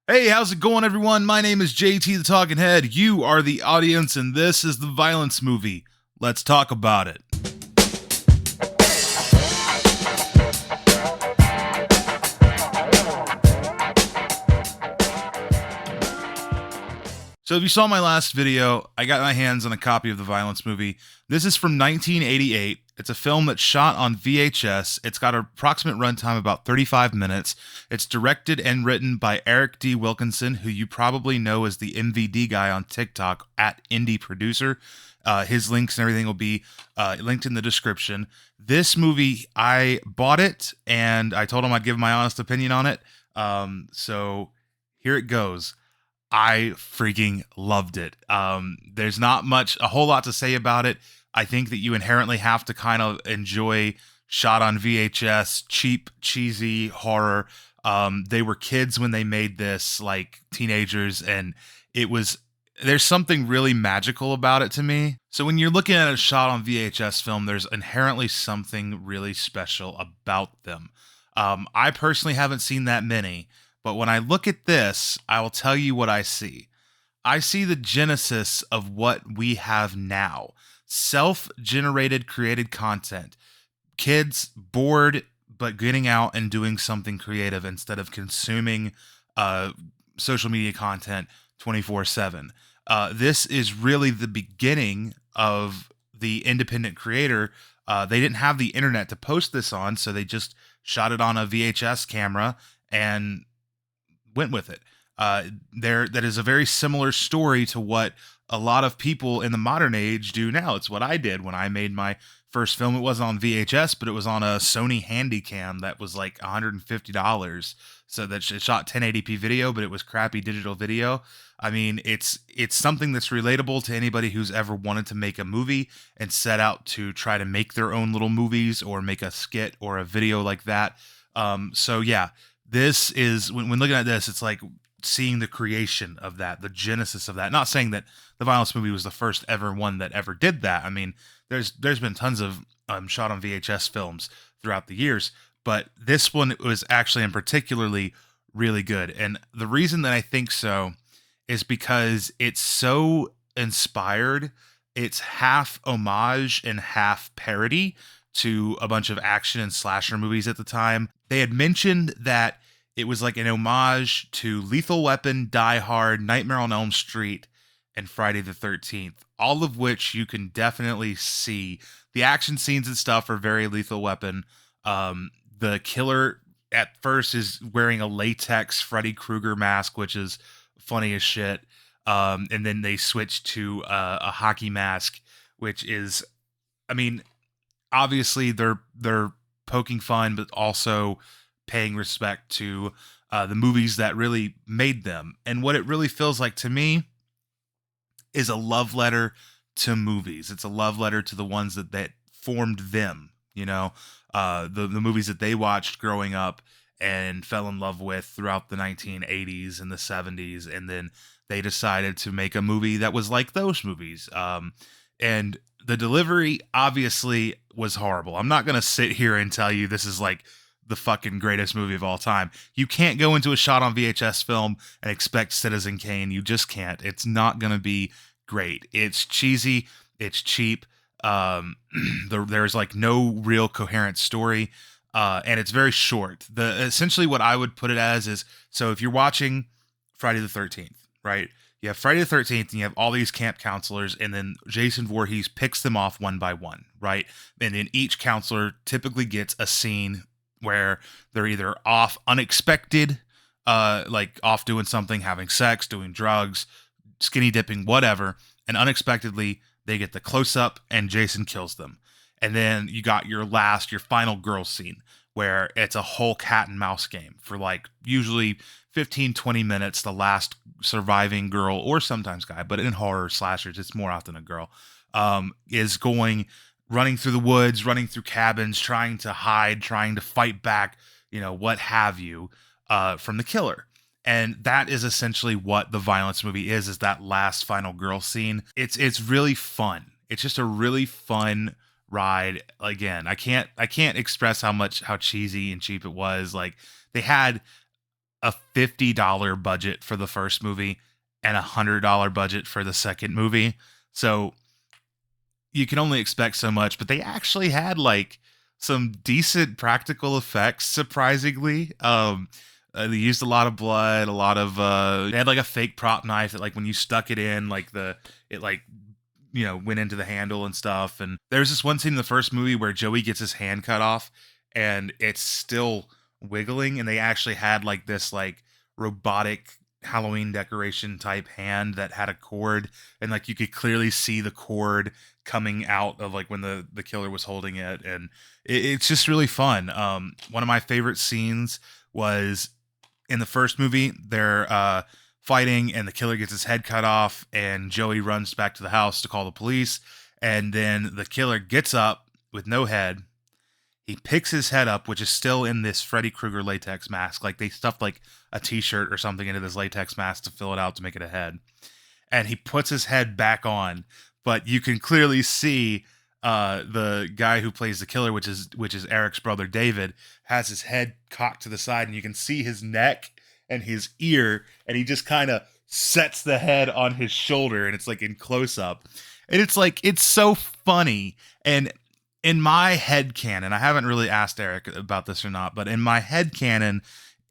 Hey, how's it going, everyone? My name is JT the Talking Head. You are the audience, and this is the Violence Movie. Let's talk about it. So, if you saw my last video, I got my hands on a copy of the Violence Movie. This is from 1988. It's a film that's shot on VHS. It's got an approximate runtime of about 35 minutes. It's directed and written by Eric D. Wilkinson, who you probably know as the MVD guy on TikTok at Indie Producer. His links and everything will be linked in the description. This movie, I bought it and I told him I'd give my honest opinion on it. So here it goes. I freaking loved it. There's not a whole lot to say about it. I think that you inherently have to kind of enjoy shot on VHS, cheap, cheesy horror. They were kids when they made this, like teenagers, and there's something really magical about it to me. So when you're looking at a shot on VHS film, there's inherently something really special about them. I personally haven't seen that many. But when I look at this, I will tell you what I see. I see the genesis of what we have now. Self-generated created content. Kids bored, but getting out and doing something creative instead of consuming social media content 24/7. This is really the beginning of the independent creator. They didn't have the internet to post this on, so they just shot it on a VHS camera and went with it. That is a very similar story to what a lot of people in the modern age do now. It's what I did when I made my first film. It wasn't on VHS, but it was on a Sony Handycam that was like $150. So that it shot 1080p video, but it was crappy digital video. I mean, it's something that's relatable to anybody who's ever wanted to make a movie and set out to try to make their own little movies or make a skit or a video like that. So yeah, this is when looking at this, it's like seeing the creation of that, the genesis of that. Not saying that the Violence Movie was the first ever one that ever did that. I mean, there's been tons of shot on VHS films throughout the years, but this one was actually in particularly really good. And the reason that I think so is because it's so inspired. It's half homage and half parody to a bunch of action and slasher movies at the time. They had mentioned that it was like an homage to Lethal Weapon, Die Hard, Nightmare on Elm Street, and Friday the 13th, all of which you can definitely see. The action scenes and stuff are very Lethal Weapon. The killer at first is wearing a latex Freddy Krueger mask, which is funny as shit. And then they switch to a hockey mask, which is, I mean, obviously they're poking fun, but also paying respect to the movies that really made them. And what it really feels like to me is a love letter to movies. It's a love letter to the ones that formed them, the movies that they watched growing up and fell in love with throughout the 1980s and the 70s. And then they decided to make a movie that was like those movies. And the delivery obviously was horrible. I'm not going to sit here and tell you this is like the fucking greatest movie of all time. You can't go into a shot on VHS film and expect Citizen Kane. You just can't. It's not going to be great. It's cheesy. It's cheap. There's like no real coherent story. And it's very short. Essentially what I would put it as is, so if you're watching Friday the 13th, right? You have Friday the 13th and you have all these camp counselors, and then Jason Voorhees picks them off one by one, right? And then each counselor typically gets a scene where they're either off unexpected, like off doing something, having sex, doing drugs, skinny dipping, whatever, and unexpectedly they get the close up and Jason kills them. And then you got your final girl scene where it's a whole cat and mouse game for like usually 15-20 minutes. The last surviving girl, or sometimes guy, but in horror slashers it's more often a girl, is running through the woods, running through cabins, trying to hide, trying to fight back, what have you, from the killer. And that is essentially what the Violence Movie is that last final girl scene. It's really fun. It's just a really fun ride. Again, I can't express how cheesy and cheap it was. Like, they had a $50 budget for the first movie and $100 budget for the second movie. So you can only expect so much, but they actually had like some decent practical effects, surprisingly. They used a lot of blood, a lot of they had like a fake prop knife that like when you stuck it in, like it like went into the handle and stuff. And there's this one scene in the first movie where Joey gets his hand cut off and it's still wiggling, and they actually had like this like robotic Halloween decoration type hand that had a cord, and like you could clearly see the cord coming out of like when the killer was holding it, and it's just really fun. One of my favorite scenes was in the first movie. They're fighting and the killer gets his head cut off and Joey runs back to the house to call the police, and then the killer gets up with no head. He picks his head up, which is still in this Freddy Krueger latex mask. Like they stuffed like a t-shirt or something into this latex mask to fill it out to make it a head. And he puts his head back on, but you can clearly see the guy who plays the killer, which is Eric's brother David, has his head cocked to the side, and you can see his neck and his ear, and he just kind of sets the head on his shoulder, and it's like in close up. And it's like, it's so funny. And in my head canon, I haven't really asked Eric about this or not, but in my head canon,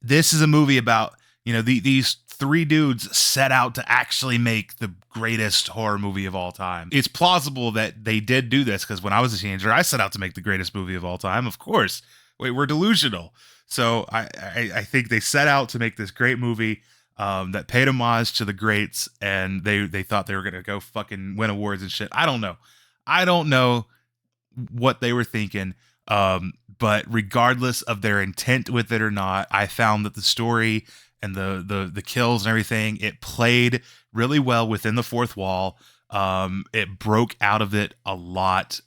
this is a movie about, these three dudes set out to actually make the greatest horror movie of all time. It's plausible that they did do this because when I was a teenager, I set out to make the greatest movie of all time. Of course. Wait, we're delusional. So I think they set out to make this great movie that paid homage to the greats, and they thought they were going to go fucking win awards and shit. I don't know what they were thinking. But regardless of their intent with it or not, I found that the story and the kills and everything, it played really well within the fourth wall. It broke out of it a lot.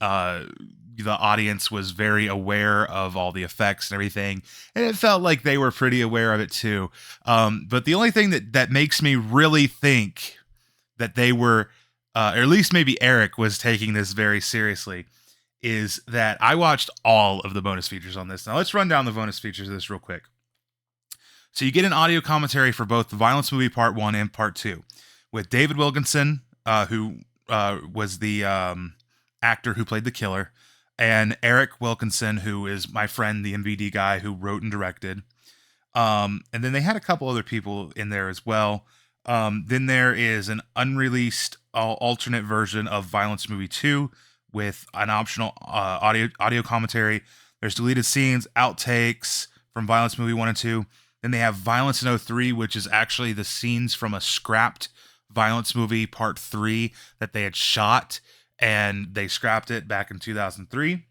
The audience was very aware of all the effects and everything, and it felt like they were pretty aware of it too. But the only thing that makes me really think that they were, or at least maybe Eric was taking this very seriously, is that I watched all of the bonus features on this. Now let's run down the bonus features of this real quick. So you get an audio commentary for both the Violence Movie Part 1 and Part 2 with David Wilkinson, who was the actor who played the killer, and Eric Wilkinson, who is my friend, the MVD guy who wrote and directed. And then they had a couple other people in there as well. Then there is an unreleased alternate version of Violence Movie 2 with an optional audio commentary. There's deleted scenes, outtakes from Violence Movie 1 and 2. Then they have Violence in 03, which is actually the scenes from a scrapped Violence Movie Part 3 that they had shot, and they scrapped it back in 2003.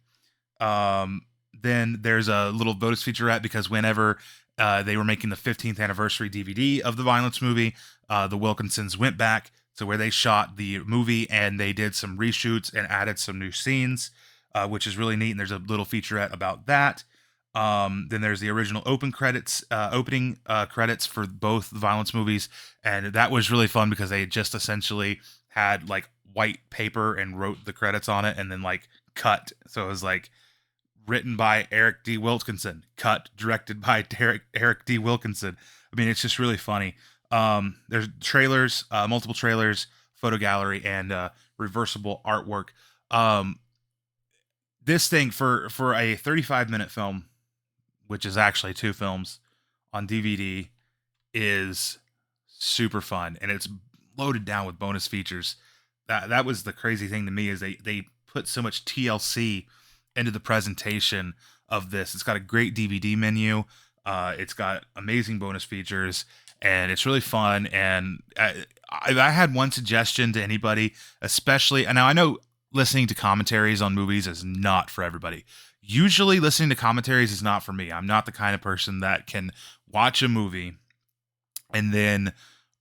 Then there's a little bonus featurette because whenever they were making the 15th anniversary DVD of the Violence Movie, the Wilkinsons went back to where they shot the movie, and they did some reshoots and added some new scenes, which is really neat. And there's a little featurette about that. Then there's the original opening credits for both the Violence movies, and that was really fun because they just essentially had like white paper and wrote the credits on it, and then like cut. So it was like written by Eric D. Wilkinson, cut, directed by Eric D. Wilkinson. I mean, it's just really funny. There's trailers, multiple trailers, photo gallery, and reversible artwork. This thing for a 35-minute film, which is actually 2 films on DVD, is super fun, and it's loaded down with bonus features. That was the crazy thing to me, is they put so much TLC into the presentation of this. It's got a great DVD menu. It's got amazing bonus features, and it's really fun. And I had one suggestion to anybody, especially, and now I know listening to commentaries on movies is not for everybody. Usually listening to commentaries is not for me. I'm not the kind of person that can watch a movie and then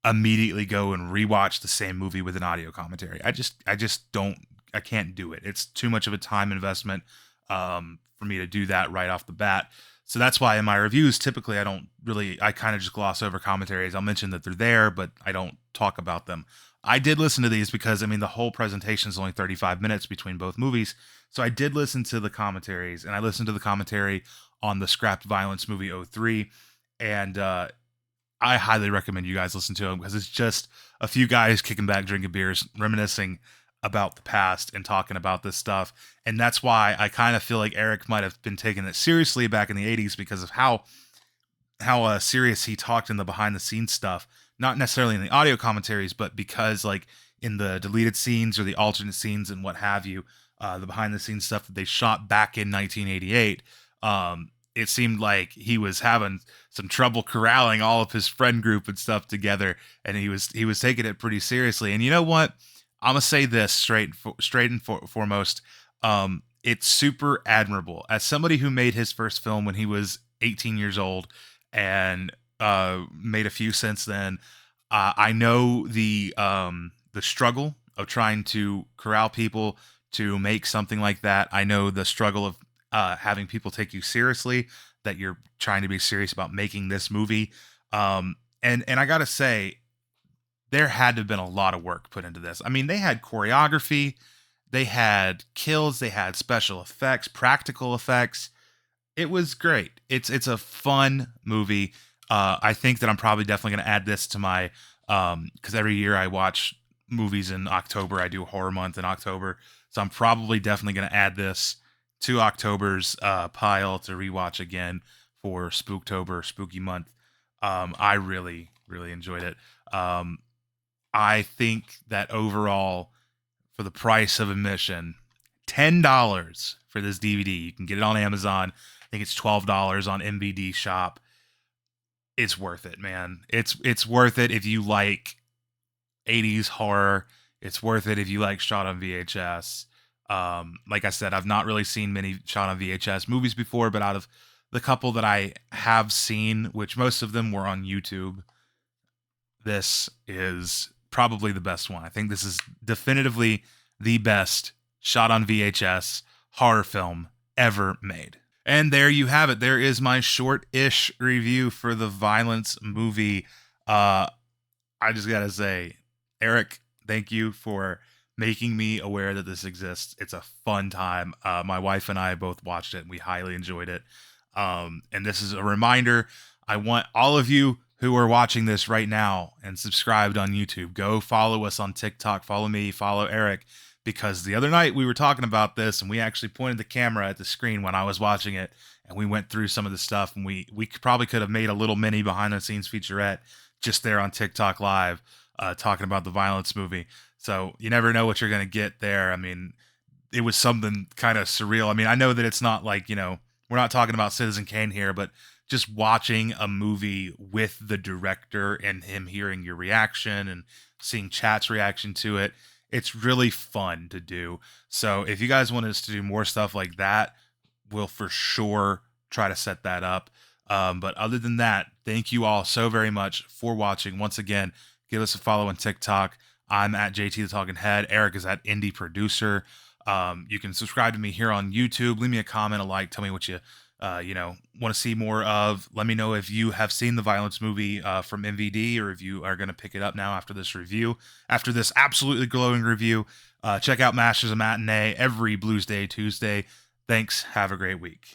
immediately go and rewatch the same movie with an audio commentary. I just don't, I can't do it. It's too much of a time investment for me to do that right off the bat. So that's why in my reviews, typically I kind of just gloss over commentaries. I'll mention that they're there, but I don't talk about them. I did listen to these because, I mean, the whole presentation is only 35 minutes between both movies. So I did listen to the commentaries, and I listened to the commentary on the scrapped Violence Movie 03. And I highly recommend you guys listen to him because it's just a few guys kicking back, drinking beers, reminiscing about the past and talking about this stuff. And that's why I kind of feel like Eric might have been taking it seriously back in the 80s because of how serious he talked in the behind the scenes stuff, not necessarily in the audio commentaries, but because like in the deleted scenes or the alternate scenes and what have you, the behind the scenes stuff that they shot back in 1988. It seemed like he was having some trouble corralling all of his friend group and stuff together, and he was taking it pretty seriously. And you know what? I'm gonna say this foremost. It's super admirable as somebody who made his first film when he was 18 years old and made a few since then. I know the struggle of trying to corral people to make something like that. I know the struggle of having people take you seriously, that you're trying to be serious about making this movie. And I gotta say, there had to have been a lot of work put into this. I mean, they had choreography, they had kills, they had special effects, practical effects. It was great. It's a fun movie. I think that I'm probably definitely going to add this to my because every year I watch movies in October. I do horror month in October, so I'm probably definitely going to add this to October's pile to rewatch again for Spooktober, Spooky Month. I really enjoyed it. I think that overall, for the price of admission, $10 for this DVD. You can get it on Amazon. I think it's $12 on MVD Shop. It's worth it, man. It's worth it if you like 80s horror. It's worth it if you like shot on VHS. Like I said, I've not really seen many shot on VHS movies before, but out of the couple that I have seen, which most of them were on YouTube, this is probably the best one. I think this is definitively the best shot on VHS horror film ever made. And there you have it. There is my short-ish review for the Violence movie. I just gotta say, Eric, thank you for making me aware that this exists. It's a fun time. My wife and I both watched it, and we highly enjoyed it. And this is a reminder. I want all of you who are watching this right now and subscribed on YouTube, go follow us on TikTok, follow me, follow Eric, because the other night we were talking about this and we actually pointed the camera at the screen when I was watching it and we went through some of the stuff, and we probably could have made a little mini behind the scenes featurette just there on TikTok Live talking about the Violence movie. So you never know what you're going to get there. I mean, it was something kind of surreal. I mean, I know that it's not like, we're not talking about Citizen Kane here, but just watching a movie with the director and him hearing your reaction and seeing chat's reaction to it, it's really fun to do. So if you guys want us to do more stuff like that, we'll for sure try to set that up. But other than that, thank you all so very much for watching. Once again, give us a follow on TikTok. I'm at JT the Talking Head. Eric is at Indie Producer. You can subscribe to me here on YouTube. Leave me a comment, a like. Tell me what you want to see more of. Let me know if you have seen the Violence movie from MVD, or if you are going to pick it up now after this review. After this absolutely glowing review, check out Masters of Matinee every Blues Day Tuesday. Thanks. Have a great week.